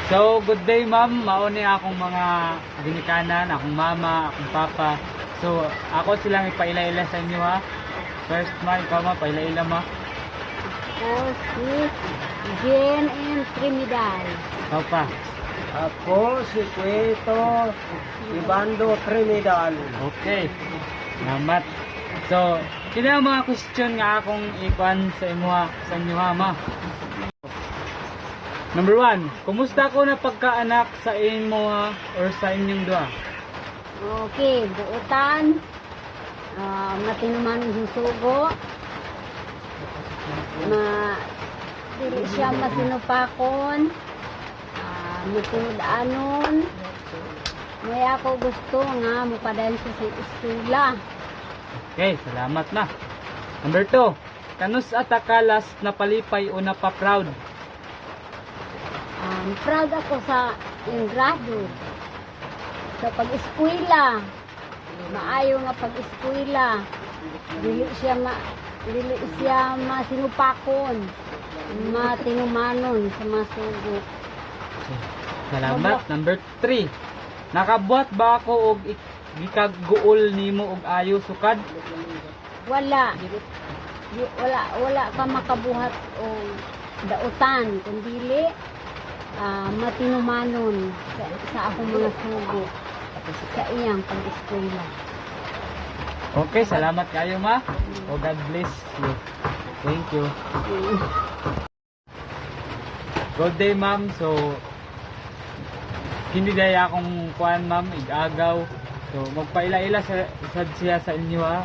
So, good day ma'am. Mauni akong mga ginikanan, akong mama, akong papa. So, ako silang ipaila-ila sa inyo ha. First ma, ikaw ma, paila-ila ma. Ako si Jen and Trinidad. Ikaw pa. Ako si Cueto Ibando Trinidad. Okay. Salamat. So, kini ang mga question nga akong ikuan sa inyo ha ma. Number 1, kumusta ko na pagkaanak sa imo ha, or sa inyong duha? Okay, buutan. Matinuman yung sugo. Dili siya masinupakon. Mutunod-anon. May ako gusto nga mupadayon siya sa eskwela. Okay, salamat na. Number 2, kanus atakalas na palipay o napaproud? Proud ako sa yung grado. Sa pag-eskwela. Maayo nga pag-eskwela. Dili siya masinupakon. Matinumanon sa masugo. Salamat. Number 3, nakabuhat ba ako og gikaguol nimo og ayo sukad? Wala ka makabuhat o dautan kundi matinumanon sa akong mga sugo sa iyang pag-eskwela. Okay, salamat kayo ma. O God bless you. Thank you. Good day ma'am. So, hindi daya akong kuan ma'am, igagaw. So, magpaila-ila sa siya sa inyo ha.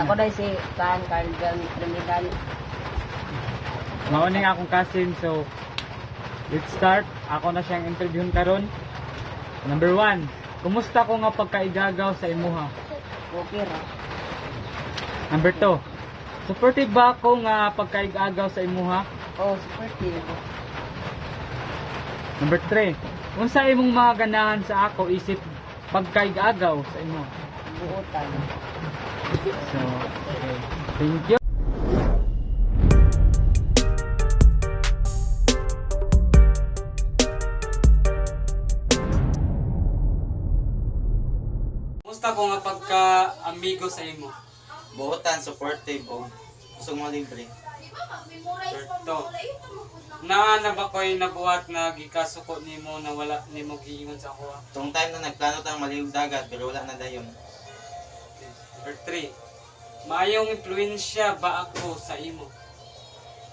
Ako na si Carl John Trinidad. Mauning akong cousin. So, let's start. Ako na siyang interviewin karon. Number 1, kumusta ko nga pagkaigagaw sa imuha? Okay ra. Number 2, supportive ba ako nga pagkaigagaw sa imuha? Oh, supportive. Number 3, unsa imong mga ganahan sa ako isip pagkaigagaw sa imuha? Buutan. So, okay. Thank you. Kumusta ko nga pagka-amigo sa imo? Buotan, supportive o gusto mo libre. Berto. Na ba ko'y nabuhat na gikasuko nimo na wala nimo giingon sa ako? Tong time na nagplano tayong malihog dagat pero wala na dayon. Number 3, maayong impluensya ba ako sa imo?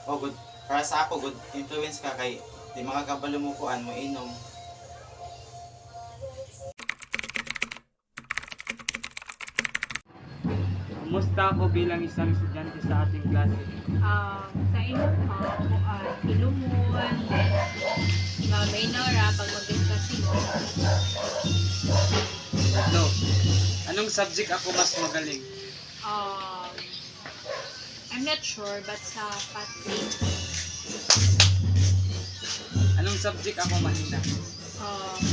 O good, para sa ako good influence ka kay di makakabalo mo kuan mo inom. Kumusta ako bilang isang estudyante sa ating klase? Sa ilumon, may nora pag mag-discussing. Berto, anong subject ako mas magaling? I'm not sure, but sa patrick, Anong subject ako mahina?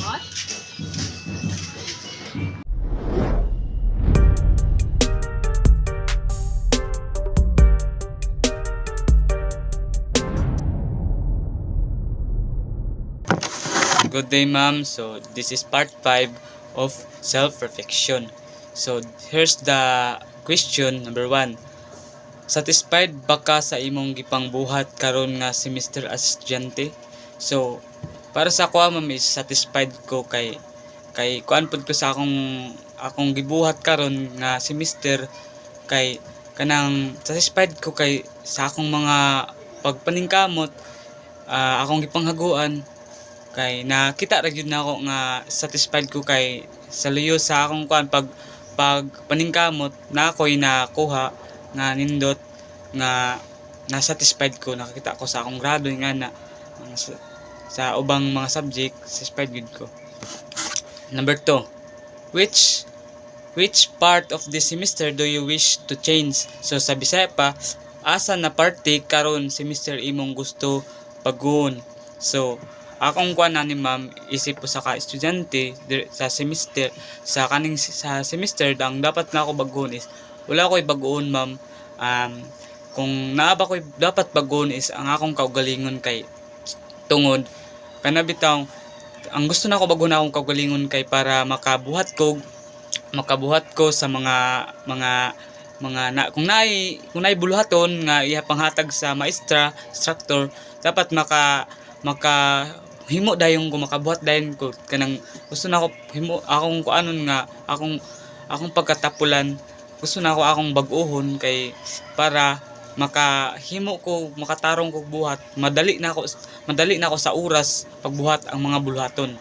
what? Good day ma'am. So this is part 5 of self-reflection. So here's the question number 1. Satisfied ba ka sa imong gipangbuhat karon nga semester as estudyante? So para sa ako ma'am is satisfied ko kay kuan pud ko sa akong gibuhat karon nga semester kay kanang satisfied ko kay sa akong mga pagpaningkamot, akong gipanghaguan kay nakita ra gyud nako nga satisfied ko kay sa luyo sa akong kuan pag paningkamot na ako'y nakuha nga nindot nga na-satisfied ko, nakakita ko sa akong grado nga na sa ubang mga subject satisfied gyud ko. Number 2, which part of this semester do you wish to change? So sa Bisaya pa, asa na parte karon semester imong gusto pag-uon? So akong kuan ni ma'am isip po sa ka-estudyante sa semester sa semester ang dapat na ako bag-uon is wala ko'y bag-uon ma'am. Kung naaba ko'y dapat bag-uon is ang akong kaugalingon kay tungod kanabitaw ang gusto na ko bago na akong kaugalingon kay para makabuhat ko sa mga kung naay buluhaton nga ihapanghatag sa maestra, instructor, dapat maka himo dayon ko makabuhat dayon ko kanang gusto na ko himo akong kuanon nga akong pagkatapulan, gusto na ako akong bag-ohon kay para makahimo ko makatarong ko buhat, madali na ako sa oras pagbuhat ang mga buluhaton.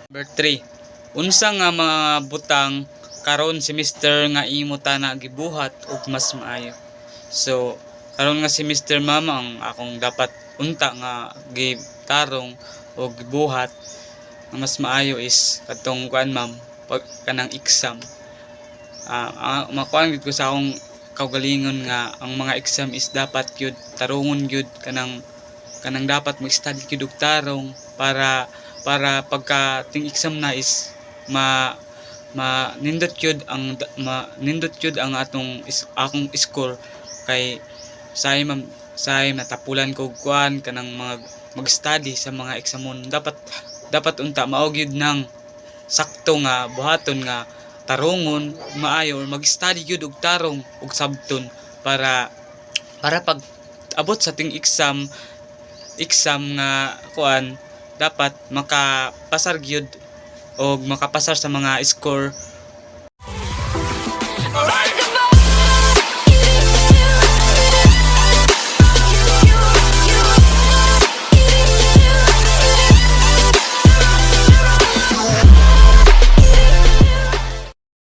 Number 3, unsa nga mga butang karon semester nga imo ta na gibuhat ug mas maayo. So karon nga semester mama ang akong dapat unta nga gitarong o gibuhat nga mas maayo is katong kuan ma'am, pag kanang exam. Makuan gid ko sa akong kaugalingon nga ang mga exam is dapat gyud tarungon gyud kanang dapat mag-study gyud og tarong para pagka ting exam na is nindot yun ang akong score kay say natapulan ko kuan kanang mag-study sa mga examon, dapat unta mao gyud nang sakto nga buhaton nga tarungon maayo or mag-study gyud og tarong og sabton para pag abot sa ting exam nga kuan dapat makapasar gyud o makapasar sa mga score